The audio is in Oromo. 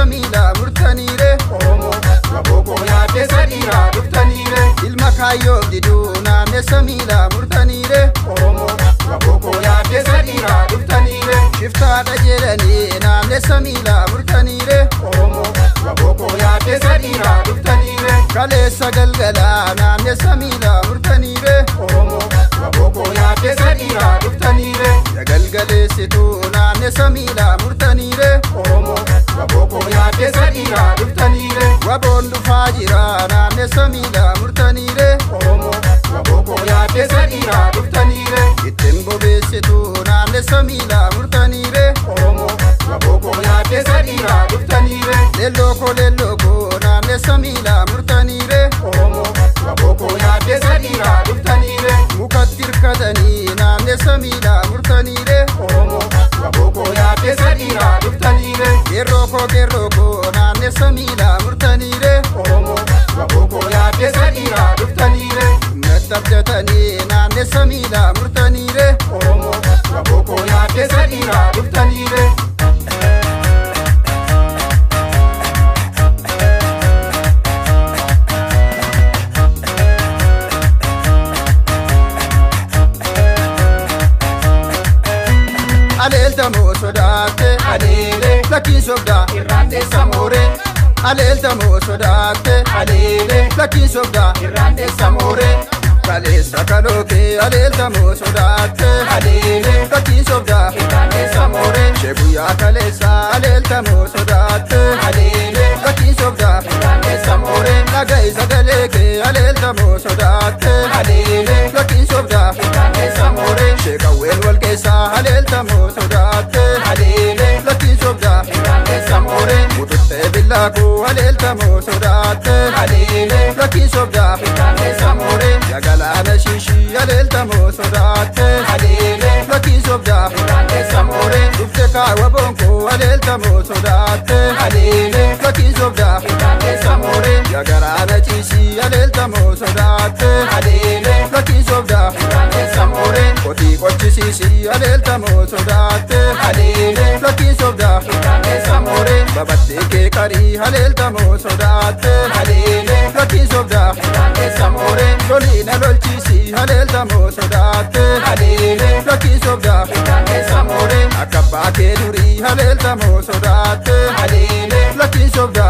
samila murtanire Oromo waboko yaate sadira duftanire ilma kayo diduna ne samila murtanire Oromo waboko yaate sadira duftanire shifta dajerani na ne samila murtanire Oromo waboko yaate sadira duftanire kale sagalgala na ne samila murtanire Oromo waboko yaate sadira duftanire galgale situ na ne samila murtanire Oromo waboko yaate sadira duftanire wabondu fajira na ne samila murtanire Oromo waboko yaate sadira duftanire itembo besitu na ne samila murtanire Oromo waboko yaate sadira duftanire leloko na ne samila murtanire Oromo waboko yaate sadira duftanire mukaddir kadani na ne samila murtanire Oromo waboko yaate sadira duftanire gerroko na ne samila murtanire Oromo waboko yaate sadira duftanire nattabdatani na ne samila murtanire Oromo waboko yaate sadira duftanire alelta mo sodate Alele lakin sobda irrande samore alelta mo sodate Alele lakin sobda irrande samore kalesa kaloke alelta mo sodate Alele lakin sobda irrande samore shebuya kalesa alelta mo sodate Alele lakin sobda irrande samore nagai sagaleke alelta mo sodate Alele lakin sobda irrande samore shekawel walkesa alelta mo sodate Alele lakin sobda irrande samore mututte billaku alelta mo sodate Alele lakin sobda irrande samore yagalana shishi alelta mo sodate Alele lakin sobda irrande samore dufte kawa bonko alelta mo sodate Alele lakin sobda irrande samore yagarana chishi alelta mo sodate Alele lakin sobda irrande samore koti kochisishi alelta mo sodate Alele lakin sobda irrande samore babatte ke kari alelta mo sodate Alele lakin sobda irrande samore lolina lolchisi alelta mo sodate Alele lakin sobda irrande samore akabba ke duri alelta mo sodate Alele lakin sobda